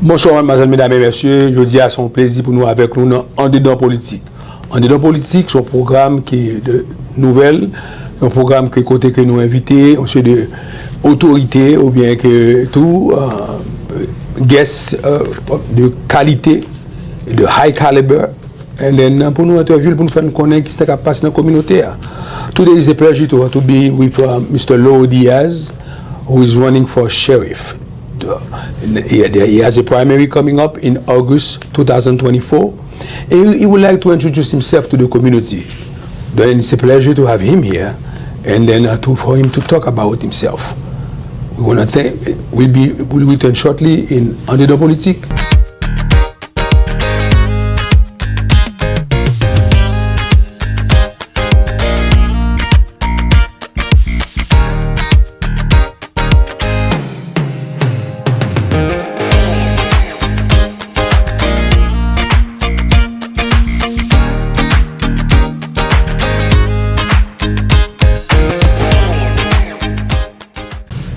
Bonsoir, mesdames et messieurs. Je dis à son plaisir pour nous avec nous dans ANDEDAN politique. ANDEDAN politique, c'est un programme qui est de nouvelles, un programme que côté que nous invitons, on de autorité ou bien que tout guests de qualité, de high caliber, et then pour nous interviewer, pour nous faire connaître ce qui se passe dans la communauté. Today is a pleasure to be with Mr. Lauro Diaz, who is running for sheriff. He has a primary coming up in August 2024, and he would like to introduce himself to the community. Then it's a pleasure to have him here, and then for him to talk about himself. We want to thank. We'll return shortly in ANDEDAN politique.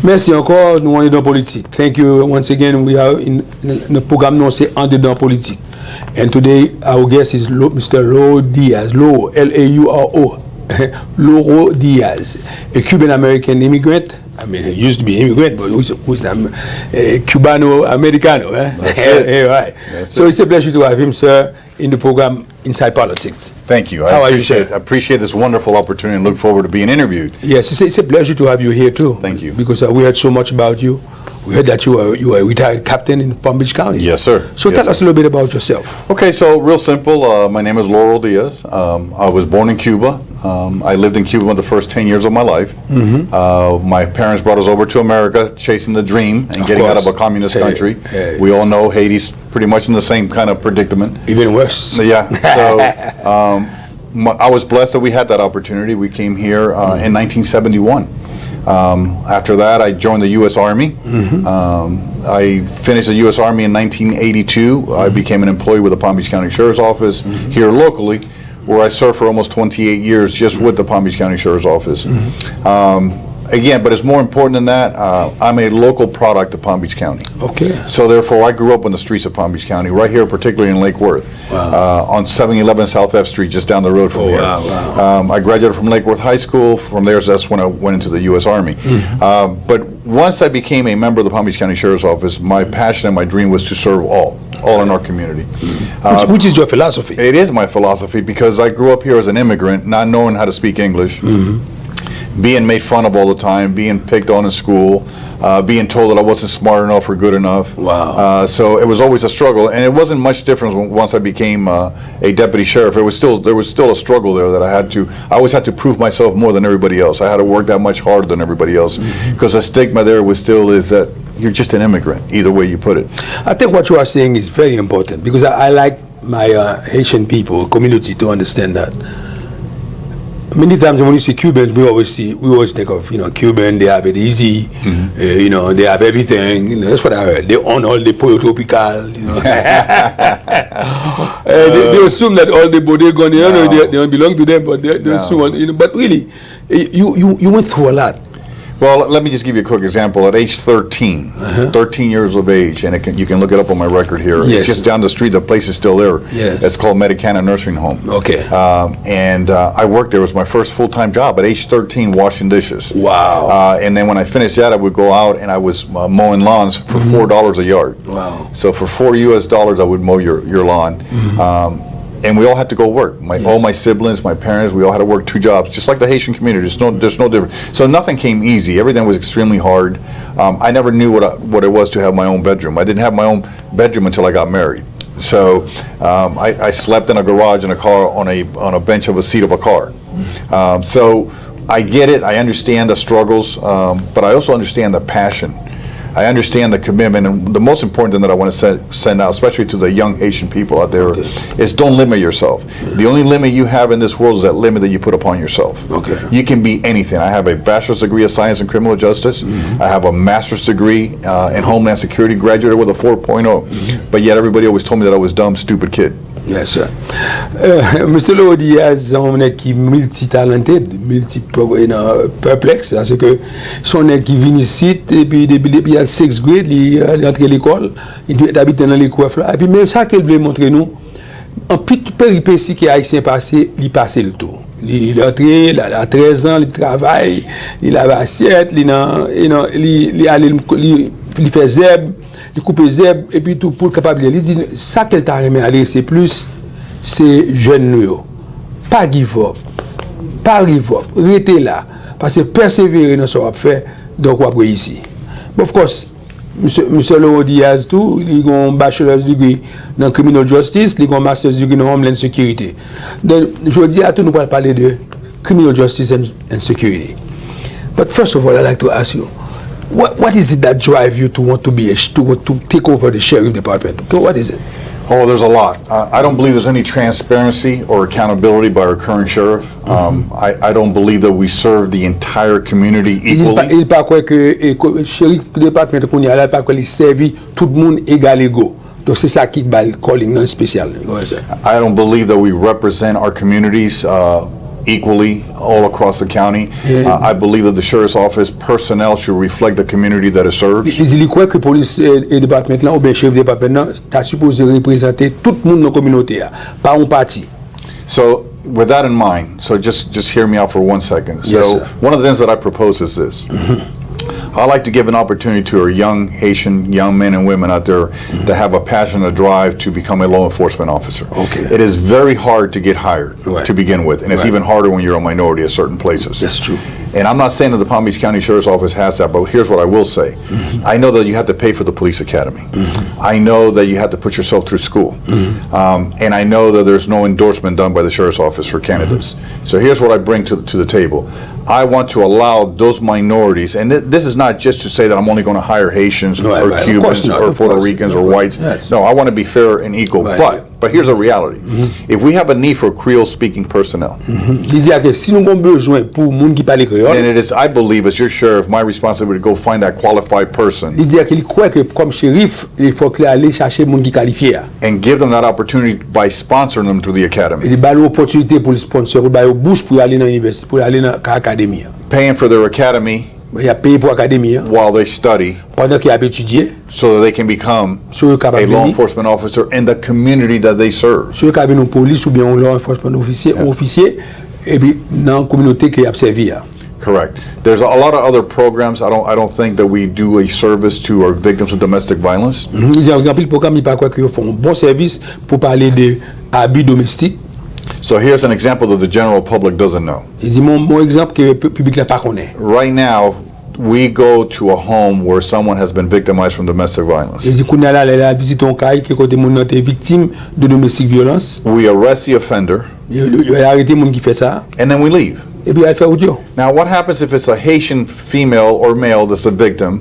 Merci encore, nous sommes dans politique. Thank you once again. We are in the program now say ANDEDAN politique. And today our guest is Mr. Lauro Diaz. Lauro, L-A-U-R-O. Lauro Diaz, a Cuban-American immigrant. I mean, he used to be immigrant, but who's Cubano-Americano. That's it. Right. That's so it. It's a pleasure to have him, sir, in the program Inside Politics. Thank you. How are you, sir? I appreciate this wonderful opportunity and look forward to being interviewed. Yes, it's a pleasure to have you here too. Thank you. Because we heard so much about you. We heard that you are a retired captain in Palm Beach County. Yes, sir. So Yes, tell sir. us a little bit about yourself. Okay, so real simple. My name is Lauro Diaz. I was born in Cuba. I lived in Cuba the first 10 years of my life. My parents brought us over to America, chasing the dream and getting out of a communist country. We all know Haiti's pretty much in the same kind of predicament. Even worse. Yeah. So I was blessed that we had that opportunity. We came here in 1971. After that, I joined the U.S. Army. I finished the U.S. Army in 1982. I became an employee with the Palm Beach County Sheriff's Office here locally, where I served for almost 28 years just with the Palm Beach County Sheriff's Office. Again, but it's more important than that. I'm a local product of Palm Beach County. Okay. So therefore, I grew up on the streets of Palm Beach County, right here, particularly in Lake Worth, on 711 South F Street, just down the road from here. Wow. I graduated from Lake Worth High School. From there, that's when I went into the U.S. Army. But once I became a member of the Palm Beach County Sheriff's Office, my passion and my dream was to serve all in our community. Which is your philosophy? It is my philosophy because I grew up here as an immigrant, not knowing how to speak English. Being made fun of all the time, being picked on in school, being told that I wasn't smart enough or good enough. Wow. So it was always a struggle, and it wasn't much different once I became a deputy sheriff. There was still a struggle there that I always had to prove myself more than everybody else. I had to work that much harder than everybody else because the stigma there is that you're just an immigrant, either way you put it. I think what you are saying is very important because I like my Haitian people, community, to understand that. Many times when you see Cubans, we always think of, Cuban, they have it easy, they have everything. That's what I heard. They own all the Pollo Tropical, they assume that all the bodegon, they don't belong to them, but they assume, but really, you went through a lot. Well, let me just give you a quick example. At age 13, 13 years of age, and you can look it up on my record here. Yes. It's just down the street. The place is still there. Yes. It's called Medicana Nursing Home. Okay. And I worked there. It was my first full-time job at age 13, washing dishes. Wow. And then when I finished that, I would go out and I was mowing lawns for $4 a yard. Wow. So for $4 US, I would mow your lawn. And we all had to go work. All my siblings, my parents, we all had to work 2 jobs, just like the Haitian community. There's no difference. So nothing came easy. Everything was extremely hard. I never knew what it was to have my own bedroom. I didn't have my own bedroom until I got married. So I slept in a garage in a car on a bench of a seat of a car. So I get it. I understand the struggles, but I also understand the passion. I understand the commitment, and the most important thing that I want to send out, especially to the young Haitian people out there, is don't limit yourself. The only limit you have in this world is that limit that you put upon yourself. Okay. You can be anything. I have a bachelor's degree of science in criminal justice. I have a master's degree in Homeland Security, graduated with a 4.0, but yet everybody always told me that I was dumb, stupid kid. Yes, sir. Mr. Lauro Diaz, on est qui multi-talented, perplexe, parce que son est qui vient ici, et puis depuis il y a 6th grade, il est entré à l'école, il habite dans l'école là, et puis même ça qu'elle voulait montrer nous, en petite péripétie qui a haïtien passé, il passé le tour. Il est entré, il a 13 ans, il travaille, il a l'assiette, il fait zèbre, il coupe zèbre, et puis tout pour capable. Il dit, ça qu'elle t'a remis aller, c'est plus, c'est jeune. Pas give up, pas give up, restez là, parce que persévérer dans ce qu'on fait, donc on va ici. But of course, Monsieur Lauro Diaz, tout, il a un bachelor's degree dans criminal justice, il a un master's degree dans homeland security. Donc, je dis à tout, nous allons parler de criminal justice and security. But first of all, I'd like to ask you, what is it that drives you to want to take over the sheriff department? What is it? Oh, there's a lot. I don't believe there's any transparency or accountability by our current sheriff. I don't believe that we serve the entire community equally. Il pas croit que le sheriff département qu'on y a là pas qu'il servi tout le monde égal égaux. Donc c'est ça qui va le calling non spécial. I don't believe that we represent our communities equally all across the county. I believe that the sheriff's office personnel should reflect the community that it serves. Il croit que police et département là ou bien chef département t'as supposé représenter tout le monde dans la communauté, pas un parti. So with that in mind, so just hear me out for 1 second. Yes, so sir. one of the things that I propose is this. I like to give an opportunity to our young Haitian young men and women out there that have a passion and a drive to become a law enforcement officer. Okay. It is very hard to get hired to begin with, and it's even harder when you're a minority at certain places. That's true. And I'm not saying that the Palm Beach County Sheriff's Office has that, but here's what I will say. I know that you have to pay for the police academy. I know that you have to put yourself through school. And I know that there's no endorsement done by the Sheriff's Office for candidates. So here's what I bring to the table. I want to allow those minorities, and this is not just to say that I'm only going to hire Haitians or Cubans or Puerto Ricans or whites. Yes. No, I want to be fair and equal. But here's a reality. If we have a need for Creole-speaking personnel, Il dit que si nous avons besoin pour monde qui parle créole, then it is, I believe, as your sheriff, my responsibility to go find that qualified person il dit qu'il croit que comme shérif, il faut qu'il aille chercher monde qui qualifié. and give them that opportunity by sponsoring them through the academy, Il a l'opportunité pour le sponsor, pour le bouche pour aller dans l'université, pour aller dans l'académie. paying for their academy Il a payé pour l'académie while they study pendant qu'il a étudié. so that they can become Sur le a capable law de enforcement officer in the community that they serve. sur le cabinet de police ou bien un law enforcement officier et puis dans la communauté qui a servi. Correct. There's a lot of other programs. I don't think that we do a service to our victims of domestic violence. Il y a un programme qui pas quoi qu'ils font un bon service pour parler de abus domestiques. So here's an example that the general public doesn't know. Il dit mon exemple que le public là pas connaît. Right now, we go to a home where someone has been victimized from domestic violence. Il dit qu'on a là visite un cas qui côté mon été victime de domestique violence. We arrest the offender, Il a arrêté monde qui fait ça and then we leave. et puis il fait audio. Now, what happens if it's a Haitian female or male that's a victim,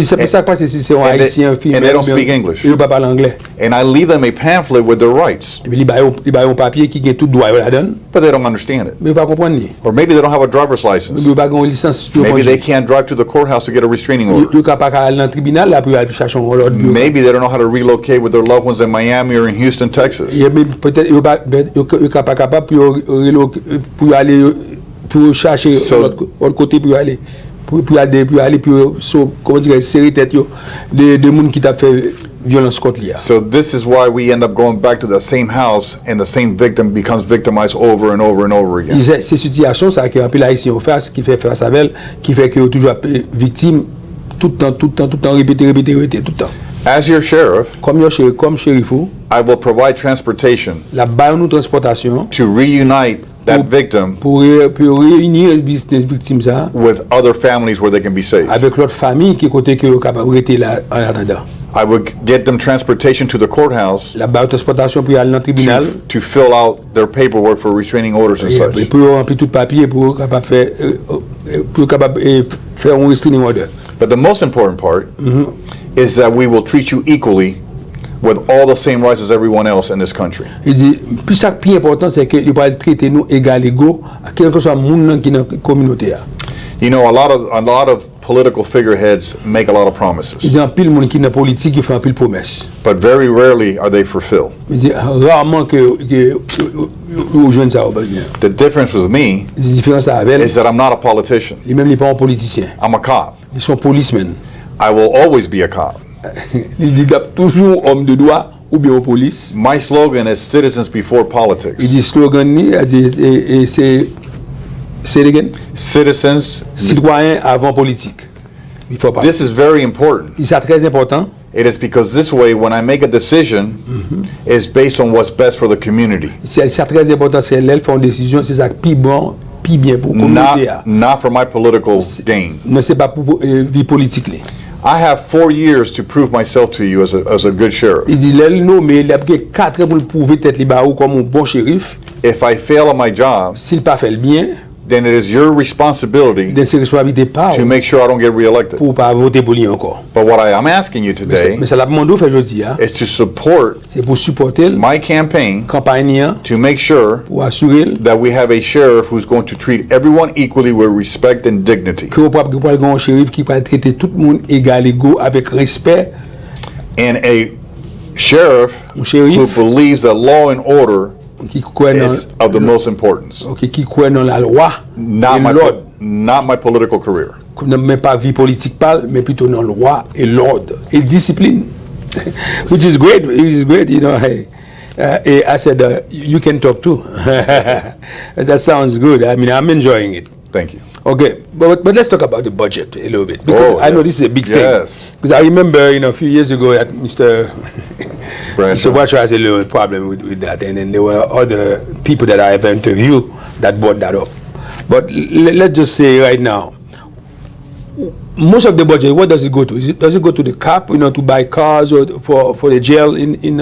C'est pas ça parce que si c'est un And they- haïtien and they don't speak English. Il pas parler anglais. and I leave them a pamphlet with their rights, Et puis il a un papier qui a tout droit là-dedans, but they don't understand it? mais il pas comprendre ni. Or maybe they don't have a driver's license. Il pas une licence pour Maybe they conduire. can't drive to the courthouse to get a restraining order. Il pas aller dans le tribunal là pour aller chercher un ordre. Maybe they don't know how to relocate with their loved ones in Miami or in Houston, Texas. Il peut-être il pas capable pour aller pour chercher autre côté pour aller pour comment dire serrer tête de monde qui t'a fait violence contre lui. So this is why we end up going back to the same house and the same victim becomes victimized over and over and over again. C'est situation ça qui un peu là ici en face qui fait face avec qui fait que toujours victime tout le temps répéter tout le temps. As your sheriff, Comme shérif, I will provide transportation la barre nous transportation to reunite that victim pour réunir les victimes ça with other families where they can be safe. avec l'autre famille qui côté que capable rester là en attendant. I would get them transportation to the courthouse La barre transportation pour aller dans le tribunal to fill out their paperwork for restraining orders and et such. pour remplir tout papier pour capable faire un restraining order. But the most important part is that we will treat you equally with all the same rights as everyone else in this country. Il dit plus ça plus important c'est que il va traiter nous égal égaux à quel que soit monde qui dans communauté. You know, a lot of political figureheads make a lot of Il promises, dit en pile monde qui dans politique qui fait en pile promesse. but very rarely are they fulfilled. Il dit rarement que aux jeunes ça va bien. The difference with me La différence avec is that I'm not a politician. lui même les pas un politicien. I'm a cop. Ils sont policemen. I will always be a cop. Il dit toujours homme de droit ou bien aux police. My slogan is citizens before politics. Il dit slogan ni c'est again Citizens. citoyen avant politique. Il faut pas. This is very important. C'est très important. It is because this way, when I make a decision, is based on what's best for the community, C'est très important, c'est elles font une décision, c'est ça qui bon, qui bien pour la communauté. not for my political gain. Non, c'est pas pour vie politique. I have 4 years to prove myself to you as a good sheriff. Il dit, là, non, mais il a 4 ans pour le prouver tête libre comme un bon shérif. If I fail at my job, S'il pas fait le bien, then it is your responsibility de ses responsabilités pas to make sure I don't get reelected. pour pas voter pour lui encore. But what I am asking you today Mais ça la demande fait aujourd'hui, is to support c'est pour supporter la my campaign campagne to make sure pour assurer that we have a sheriff who's going to treat everyone equally with respect and dignity, que vous pouvez avoir un shérif qui va traiter tout le monde égal égaux avec respect. and a sheriff Un shérif who believes that law and order qui croit dans is of the most importance, qui croit dans la loi et l'ordre. not my political career. Même pas vie politique parle, mais plutôt dans la loi et l'ordre et discipline. Which is great, you know. Hey. I said, you can talk too. That sounds good. I mean, I'm enjoying it. Thank you. Okay, but let's talk about the budget a little bit, because I know this is a big Yes. thing. Because I remember, a few years ago that Mr. Bradshaw. Watcher has a little problem with that, and then there were other people that I have interviewed that brought that up. But let's just say right now, most of the budget, what does it go to? Does it go to the cop, to buy cars, or for the jail in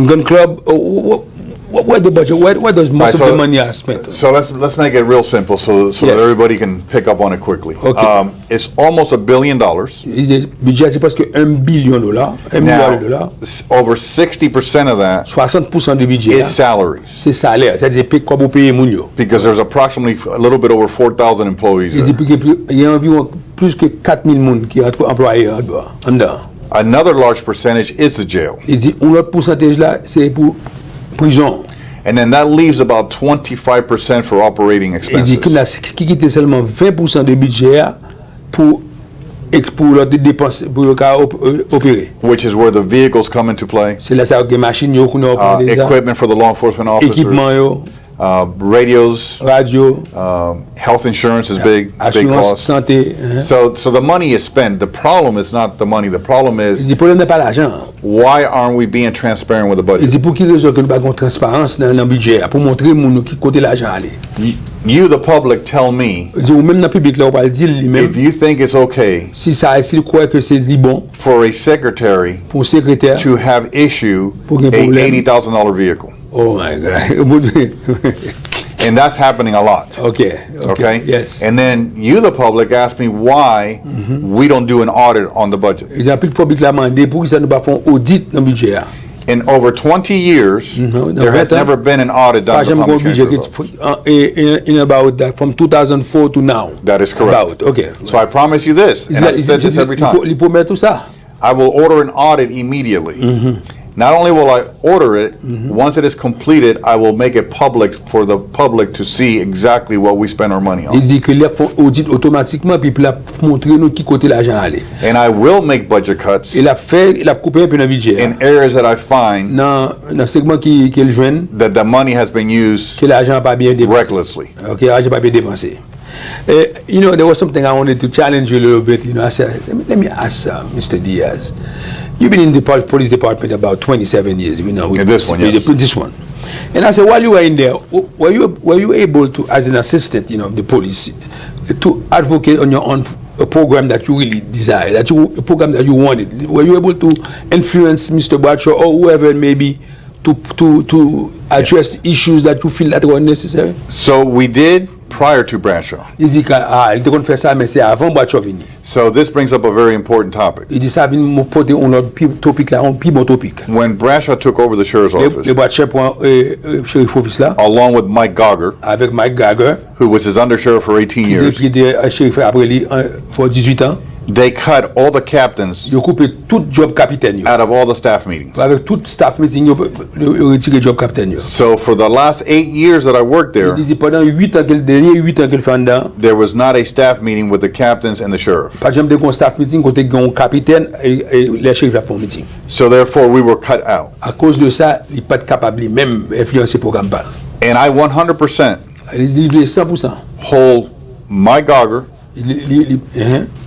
gun club? Or what the budget? Where does most of the money are spent? So let's make it real simple so that Yes. everybody can pick up on it quickly. Okay. It's almost $1 billion. Le budget c'est presque $1 billion, $1 milliard de dollars. Over 60% of that 60% du budget is salaries, c'est salaire, c'est-à-dire comme vous payez moun yo. because there's approximately a little bit over 4,000 employees Il there. y a environ plus que 4000 moun qui sont employés en dedans. Another large percentage is the jail. Il dit un autre pourcentage là c'est pour prison. And then that leaves about 25% for operating Il dit que expenses. là qui quitte seulement 20% de budget pour l'autre dépenses pour opérer. Which is where the vehicles come into play. C'est là ça que machine yo qu'on a déjà, Equipment for the law enforcement officers, équipement yo, radios, radio, health insurance is big assurance cost. santé. So the money is spent. The problem is not the money. The problem Il is, dit problème n'est pas l'argent. why aren't we being transparent with the Il budget? dit pour qui raison que nous pas de transparence dans le budget pour montrer moun qui côté l'argent aller. You, the public, tell me Il dit ou même dans le public là on va le dire lui-même if you think it's okay s'il croit que c'est bon for a secretary pour un secrétaire. to have issue Pour a qu'il y ait problème. $80,000 vehicle. Oh my God. And that's happening a lot. Okay. Okay? Yes. And then you, the public, ask me why we don't do an audit on the budget. Il y a plus de public là demandé pour que ça nous pas font audit dans le budget. In over 20 years, there has never been an audit done Pas on the jamais public budget transport. in about that from 2004 to now. That is correct. About, okay. So I promise you this, and I've said this every time. Il promet tout ça. I will order an audit immediately. Not only will I order it, once it is completed, I will make it public for the public to see exactly what we spend our money Il on. dit que les font audit automatiquement puis il a montré nous qui côté l'argent aller. And I will make budget cuts Il a coupé un peu dans le budget. in areas that I find Dans segment qui le joigne that the money has been used que l'argent pas bien dépensé. recklessly. Okay, l'argent pas bien dépensé. There was something I wanted to challenge you a little bit. I said, let me ask Mr. Diaz. You've been in the police department about 27 years, with this one, yes. This one. And I said, while you were in there, were you able to, as an assistant, of the police, to advocate on your own a program that you really desire, a program that you wanted? Were you able to influence Mr. Bradshaw or whoever it may be to address issues that you feel that were necessary? So we did prior to Bradshaw. Il dit qu'il a fait ça, mais c'est avant Bradshaw venir. So this brings up a very important topic. Il dit ça vient me porter un autre topic là, un plus bon topic. When Bradshaw took over the sheriff's office, Le Bradshaw prend shérif office là, along with Mike Gauger, avec Mike Gauger, who was his under sheriff for 18 years, qui était shérif après lui pour 18 ans. they cut all the captains Ils ont coupé tout job capitaine. out of all the staff meetings. Avec tout staff meeting, ils ont retiré job capitaine. So for the last 8 years that I worked there, Il dit pendant 8 ans qu'il fait en dedans, there was not a staff meeting with the captains and the sheriff. pas jamais de staff meeting côté un capitaine et les shérifs font meeting. So therefore we were cut out. À cause de ça, il n'est pas capable même influencer le programme pas. And I 100% Il dit 100%. hold Mike Gauger Il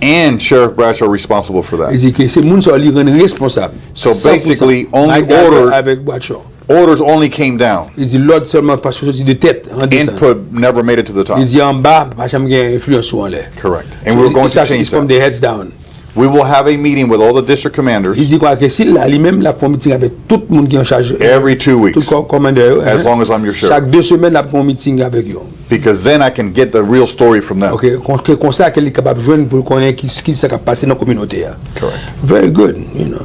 and Sheriff Bradshaw responsible for that. dit que c'est moun ça lui rend responsable. So 100%. basically, only Mike Gauger orders- avec Bradshaw. Orders only came down. Il dit l'ordre seulement parce que je dis de tête en descend. Input never made it to the top. Il dit en bas, pas jamais gain influence en l'air. Correct. And we're going to change It's from that. the heads down. We will have a meeting with all the district Il commanders dit quoi que s'il a lui-même la font meeting avec tout le monde qui est en charge. every 2 Tout weeks, commandeur. as long as I'm your sheriff. Chaque 2 semaines, la font meeting avec eux. Because then I can get the real story from them. OK, comme ça qu'elle est capable de joindre pour connaître ce qui s'est passé dans la communauté. Correct. Very good, you know.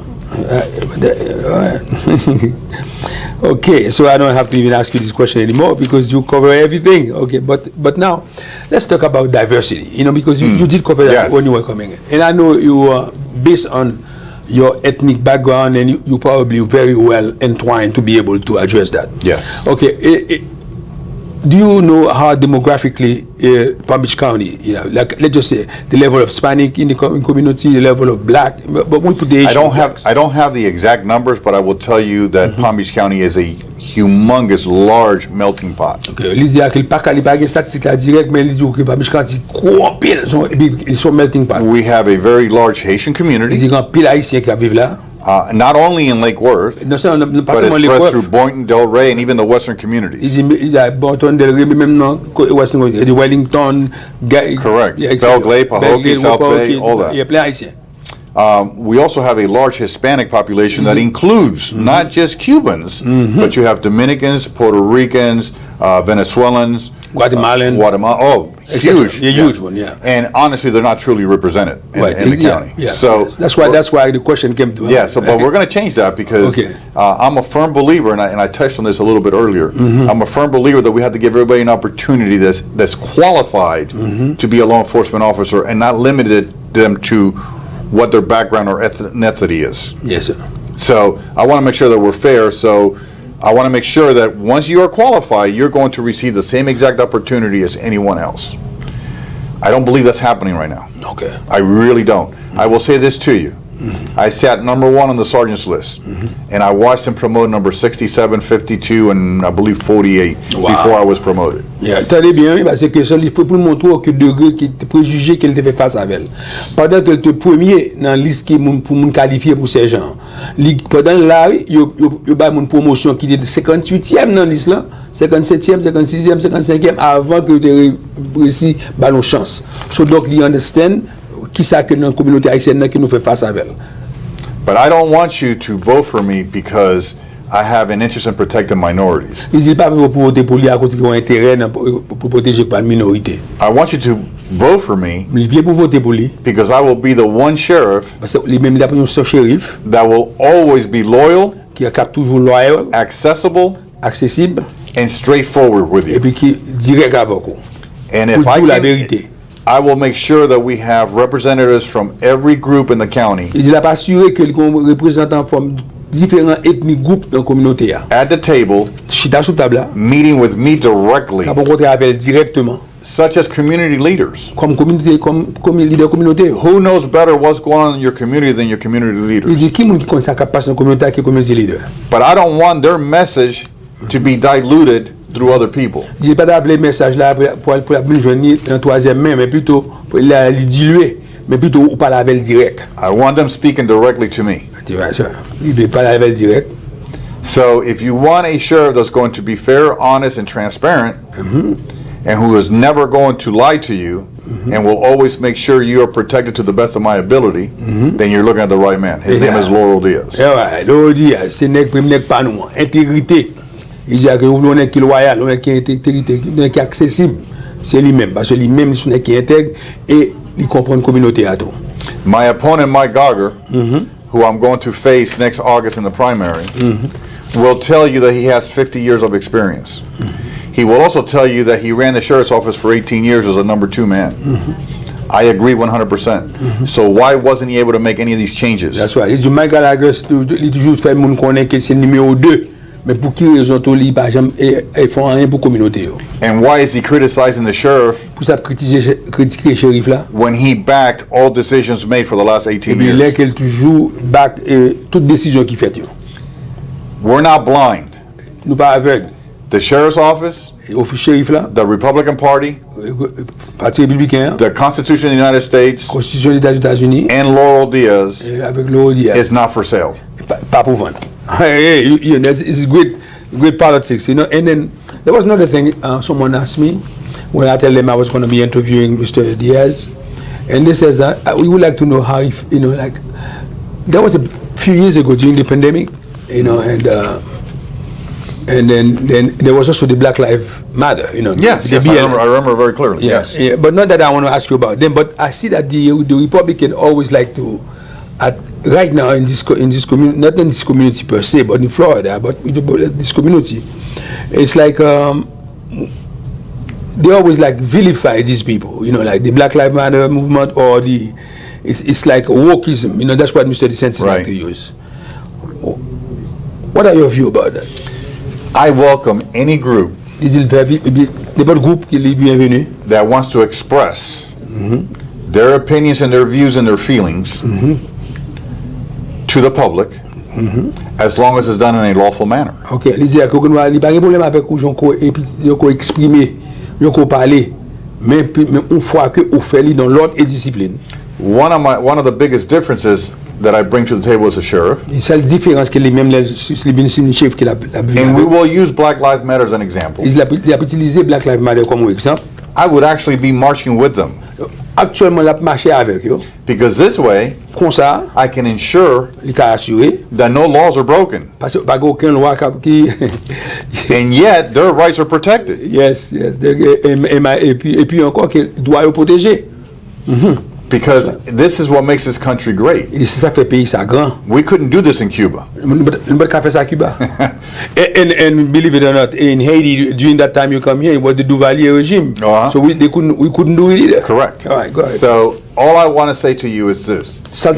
Okay, so I don't have to even ask you this question anymore because you cover everything. Okay, but now let's talk about diversity. You know, because you did cover that Yes. when you were coming in, and I know you are based on your ethnic background, and you probably very well entwined to be able to address that. Yes. Okay. Do you know how demographically Palm Beach County, you know, like let's just say the level of Hispanic in the community, the level of Black, but we put the Asian blacks. I don't have the exact numbers, but I will tell you that Palm Beach County is a humongous, large melting pot. Okay, il dit qu'il pas de statistiques là direct, mais il dit que Palm Beach County gros en pile, ils sont melting pot. We have a very large Haitian Il community, dit qu'en pile haïtien qui vivent là. not only in Lake Worth, Non seulement pas but seulement it's les spread Worth. through Boynton, Delray, and even the western communities. Il y a Boynton, Delray, même non, Western, il y a Wellington, Correct. Belgley, Pahokee, South Bay, all that. Il y a plein haïtiens. We also have a large Hispanic population that includes not just Cubans, but you have Dominicans, Puerto Ricans, Venezuelans, Guatemalan. Guatemala. Huge. A huge one, yeah. And honestly, they're not truly represented in the county. Yeah. So that's why the question came to. yeah. So, but we're going to change that because Okay. I'm a firm believer, and I touched on this a little bit earlier. I'm a firm believer that we have to give everybody an opportunity that's qualified to be a law enforcement officer, and not limited them to what their background or ethnicity is. Yes, sir. So I want to make sure that we're fair. So I want to make sure that once you are qualified, you're going to receive the same exact opportunity as anyone else. I don't believe that's happening right now. Okay. I really don't. I will say this to you. I sat #1 on the sergeant's list, and I watched him promote number 67, 52, and I believe 48 before I was promoted. Yeah, attendez bien, parce que ça, il faut pour montrer au degré qui était préjugé qu'elle te fait face à elle. Pendant qu'elle te premier dans la liste qui pour moun qualifier pour ces gens. Pendant là, yo ba mon promotion qui était 58e dans la liste là, 57e, 56e, 55e avant que tu réussi ballon chance. So donc il understand qui ça que dans la communauté haïtienne qui nous fait face à elle. But I don't want you to vote for me because I have an interest in protecting minorities. Ils disent pas pour voter pour lui à cause qu'ils ont intérêt pour protéger pas une minorité. I want you to vote for me Il vient pour voter pour lui because I will be the one sheriff parce que lui-même il a pris un seul shérif that will always be loyal, qui est toujours loyal, accessible, accessible and straightforward with et you. puis qui est direct avec vous. And Pour if I dire la can, vérité. I will make sure that we have representatives from every group in the county Il a pas assuré que les représentants forment différents ethniques groupes dans la communauté. at the table, Chita sous table là, meeting with me directly, on rencontrer avec elle directement such as community leaders. comme communauté comme leader communauté. Who knows better what's going on in your community than your community Il leaders? dit qui monde qui connaît ça qui passe dans la communauté qui est community leader. But I don't want their message to be diluted through other people. Il dit pas d'appeler message là pour la joindre un troisième main mais plutôt pour la diluer mais plutôt ou parler avec elle direct. I want them speaking directly to me. Tu vois ça. Il veut parler avec elle direct. So if you want a sheriff that's going to be fair, honest, and transparent, and who is never going to lie to you, and will always make sure you are protected to the best of my ability, then you're looking at the right man. His name is Lauro Diaz. Ouais, Lauro Diaz, c'est nèg pas nous, intégrité. Il dit que vous voulez un qui loyal, un qui est intégrité, un qui est accessible. c'est lui-même, parce que lui-même, c'est qui intègre et il comprend la communauté à tout. My opponent, Mike Gauger, who I'm going to face next August in the primary, will tell you that he has 50 years of experience. He will also tell you that he ran the sheriff's office for 18 years as a number 2 man. I agree 100%. So why wasn't he able to make any of these changes? That's right. Il Mike Gallagher, il toujours fait moun connaît que c'est numéro 2. Mais pour qui raison tout li pas jamais et font rien pour communauté yo. And why is he criticizing the sheriff Pour ça critiquer shérif là. when he backed all decisions made for the last 18 Et bien là years? qu'elle toujours back toute décision qui fait yo. We're not blind. Nous pas aveugle. The sheriff's office, Au shérif là, the Republican Party, parti républicain, the Constitution of the United States, constitution des États-Unis and Lauro Diaz avec Lauro Diaz. is not for sale. Pas pour vendre. Hey, you know, it's great politics, you know. And then there was another thing someone asked me when I tell them I was going to be interviewing Mr. Diaz, and they says we would like to know how, if, you know, like that was a few years ago during the pandemic, you know, and then there was also the Black Lives Matter, you know. Yes, the I remember very clearly. Yes, Yes. yeah, but not that I want to ask you about them, but I see that the Republican always like to, right now in this community, not in this community per se, but in Florida, but this community, it's like they always like vilify these people, you know, like the Black Lives Matter movement or it's like wokeism, you know. That's what Mr. DeSantis like to use. What are your views about that? I welcome any group N'importe groupe qui est bienvenu. that wants to express their opinions and their views and their feelings to the public, as long as it's done in a lawful manner. Ok, il dit qu'il n'y a pas de problème avec où j'en exprimer, j'en parler, mais une fois que vous faites dans l'ordre et discipline. One of the biggest differences that I bring to the table as a sheriff, C'est la différence que les mêmes les chefs qui la and we will use Black Lives Matter as an example. il a utilisé Black Lives Matter comme exemple. I would actually be marching with them, Actuellement, il a marché avec eux. because this way Comme ça, I can ensure il a assuré that no laws are broken, parce que pas aucun loi qui and yet their rights are protected. yes et puis encore qu'il doit le protéger. Because this is what makes this country great. Et c'est ça qui fait pays ça grand. We couldn't do this in Cuba. Nous pas faire ça à Cuba. and believe it or not, in Haiti during that time you come here, it was the Duvalier regime. So we couldn't do it either. Correct. All right, go ahead. So all I want to say to you is this: Ça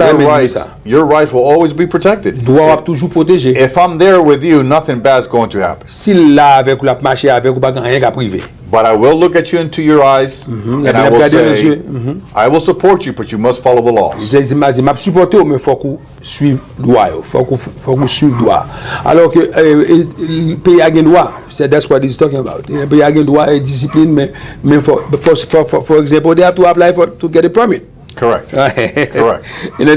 your rights will always be protected. Doit toujours protéger. If I'm there with you, nothing bad is going to happen. S'il là avec ou la marché avec ou pas rien qu'à privé. But I will look at you into your eyes, and I will say, I will support you, but you must follow the laws. Je m'a supporté mais faut qu'on suive loi, faut qu'on suive loi. Alors que le pays a une loi, that's what he's talking about. Le pays a une loi et discipline, mais for example, they have to apply to get a permit. Correct. Correct. You know,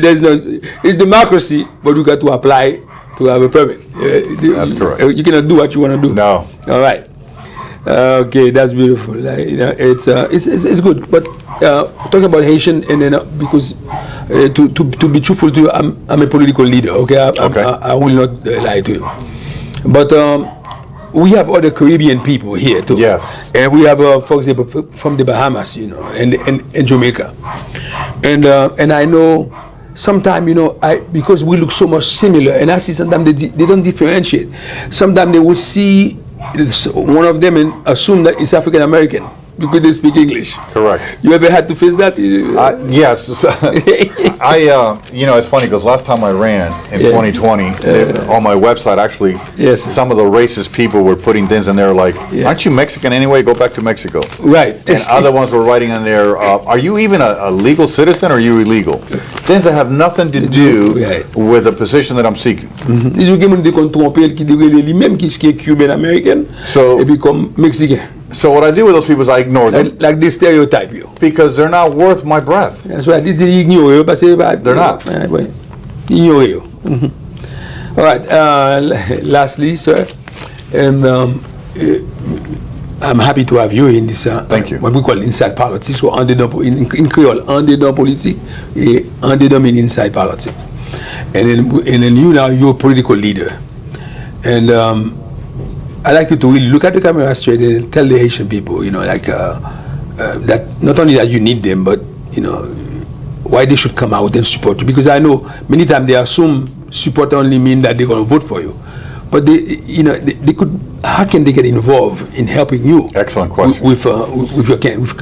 it's democracy, but you got to apply to have a permit. That's correct. You cannot do what you want to do. No. All right. Okay, that's beautiful. Like, you know, it's good. But talking about Haitian, and then because to be truthful to you, I'm a political leader. Okay, I will not lie to you. But we have other Caribbean people here too. Yes. And we have, for example, from the Bahamas, you know, and Jamaica, and I know. Sometimes, you know, because we look so much similar, and I see sometimes they don't differentiate. Sometimes they will see one of them and assume that it's African American because they speak English. Correct. You ever had to face that? Yes. You know, it's funny because last time I ran in 2020, on my website, actually, some of the racist people were putting things in there like, aren't you Mexican anyway? Go back to Mexico. Right. And other ones were writing in there, are you even a legal citizen or are you illegal? Things that have nothing to do with the position that I'm seeking. Ils ont qui qu'on tromper qui dirait lui-même qui est Cuban American et puis comme Mexicain. So what I do with those people is I ignore them. Like they stereotype you. Because they're not worth my breath. That's right. Ils ignorent eux parce que they're not. Ignorent eux. All right. Lastly, sir, I'm happy to have you in this. Thank you. What we call inside politics, or in Creole, ANDEDAN politique, et ANDEDAN mean inside politics. And then you're a political leader, and I'd like you to really look at the camera straight and tell the Haitian people, you know, like that not only that you need them, but you know why they should come out and support you. Because I know many times they assume support only mean that they're going to vote for you, but they could. How can they get involved in helping you? Excellent question. With your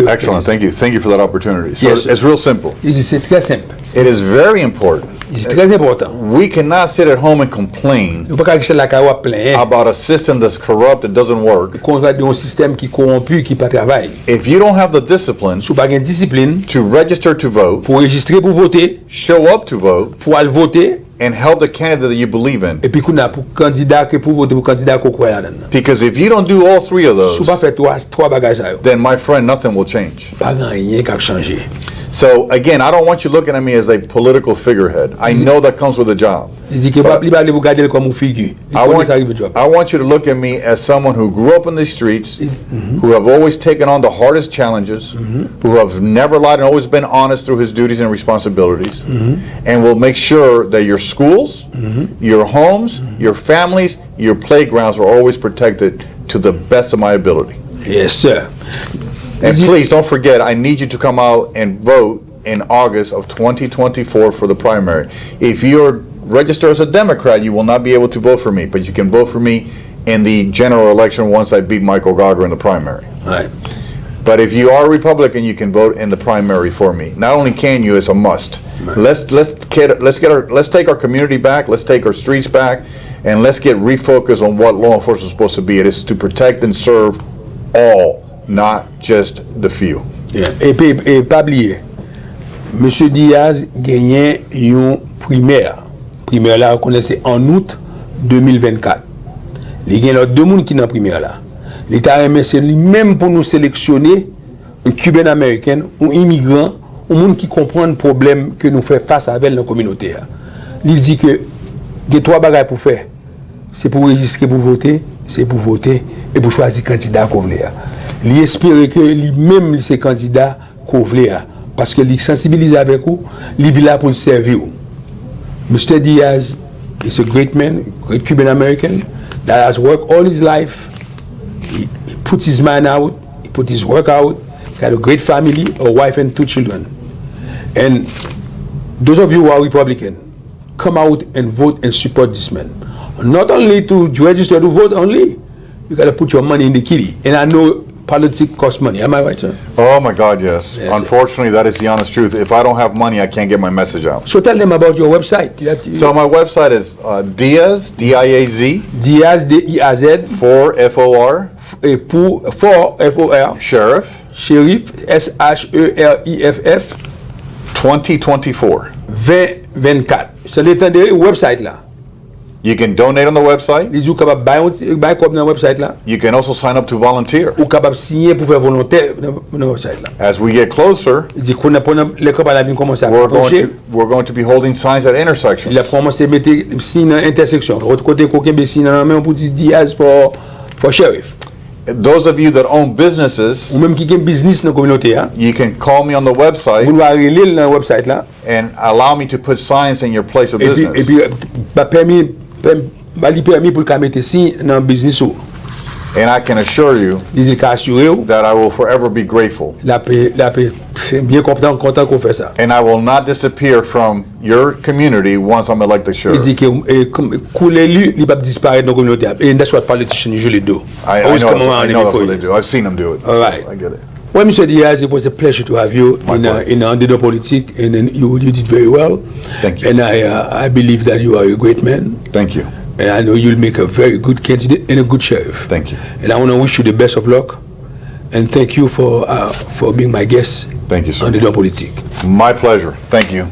excellent. Thank you for that opportunity. So yes, it's real simple. C'est très simple. It is very important. C'est très important. We cannot sit at home and complain about a system that's corrupt and doesn't work. Un système qui corrompu, qui pas travaille. If you don't have the discipline to register to vote, pour enregistrer pour voter, show up to vote, pour aller voter, and help the candidate that you believe in. Et puis pour candidat que pour voter pour candidat qu'on croit là-dedans. Because if you don't do all three of those, trois bagages ça yo, then my friend, nothing will change. Pas rien qui changer. So again, I don't want you looking at me as a political figurehead. I know that comes with a job. I want you to look at me as someone who grew up in the streets, who have always taken on the hardest challenges, who have never lied and always been honest through his duties and responsibilities, and will make sure that your schools, your homes, your families, your playgrounds are always protected to the best of my ability. Yes, sir. And please don't forget, I need you to come out and vote in August of 2024 for the primary. If you're registered as a Democrat, you will not be able to vote for me, but you can vote for me in the general election once I beat Michael Gauger in the primary. Right. But if you are a Republican, you can vote in the primary for me. Not only can you, it's a must. Right. Let's take our community back, let's take our streets back, and let's get refocused on what law enforcement is supposed to be. It is to protect and serve all, not just the few. Yeah. Et pas oublier, M. Diaz gagnait une primaire. Primaire là, on connaissait en août 2024. Il y a deux personnes qui sont dans la primaire là. L'État a c'est lui-même pour nous sélectionner un Cubain américain, un immigrant, un monde qui comprend le problème que nous faisons face avec la communauté. Il dit que il y a trois bagages pour faire. C'est pour enregistrer pour voter, c'est pour voter et pour choisir le candidat qu'on veut. Il espère que lui-même ces candidats qu'on veut parce que il sensibilise avec vous, il est là pour le servir. Mr. Diaz is a great man, great Cuban American that has worked all his life. He puts his mind out, he puts his work out, got a great family, a wife and 2 children. And those of you who are Republican, come out and vote and support this man. Not only to register to vote only, you got to put your money in the kitty. And I know politics costs money. Am I right, sir? Oh my God, yes. Unfortunately, that is the honest truth. If I don't have money, I can't get my message out. So tell them about your website. So my website is Diaz, D-I-A-Z. Diaz, D-I-A-Z. For F-O-R. For F-O-R. Sheriff. Sheriff, S-H-E-R-I-F-F. 2024. 2024. C'est l'étendue website là. You can donate on the website. You can also sign up to volunteer. As we get closer, we're going to be holding signs at intersections. For sheriff. Those of you that own businesses, you can call me on the website and allow me to put signs in your place of business. And I can assure you that I will forever be grateful. And I will not disappear from your community once I'm elected sheriff. And that's what politicians usually do. I know that's what they do. I've seen them do it. All right. I get it. Well, Mr. Diaz, it was a pleasure to have you in ANDEDAN POLITIC, and you did very well. Thank you. And I believe that you are a great man. Thank you. And I know you'll make a very good candidate and a good sheriff. Thank you. And I want to wish you the best of luck. And thank you for being my guest. Thank you, sir. ANDEDAN POLITIC. My pleasure. Thank you.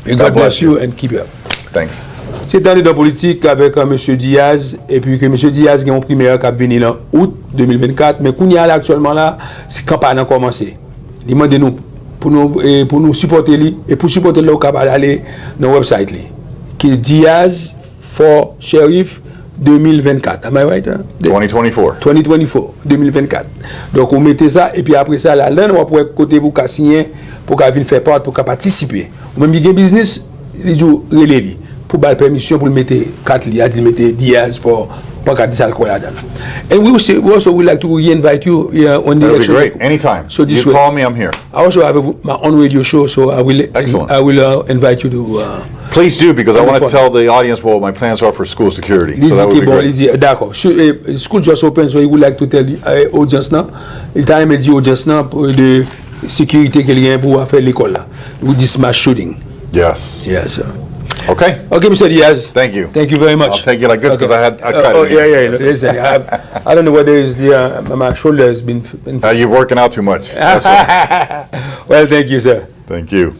And God bless you and keep it up. Thanks. C'est ANDEDAN POLITIC avec M. Diaz, et puis que M. Diaz a une primaire qui va venir en août 2024, mais qu'on y a là actuellement là, c'est campagne a commencé. Demandez-nous pour nous supporter lui, et pour supporter là, on va aller dans le website li, qui est Diaz for Sheriff 2024. Am I right? Hein? 2024. 2024. Donc on mettez ça, et puis après ça, là, on va pouvoir côté pour signer, pour venir faire part, pour participer. Ou même il y a business, il dit relais pour la permission pour le mettre 4 liens, il mettre Diaz for Pakat Sal Koyadan. And we also would like to re-invite you on the That would be election. great. Anytime. So this You way, call me, I'm here. I also have my own radio show, so I will. Excellent. I will invite you to. Please do, because I want to fun. tell the audience what my plans are for school security. So that would be great. D'accord. School just open, so he would like to tell the audience now. Il t'a aimé dire audience now pour de sécurité qu'il y a pour faire l'école là. With this mass shooting. Yes. Yes, sir. Okay. Okay, Mr. Diaz. Thank you. Thank you very much. I'll take you like this because I cut Oh, it. yeah. Listen, I don't know whether it's my shoulder has been You're working out too much. That's why. Well, thank you, sir. Thank you.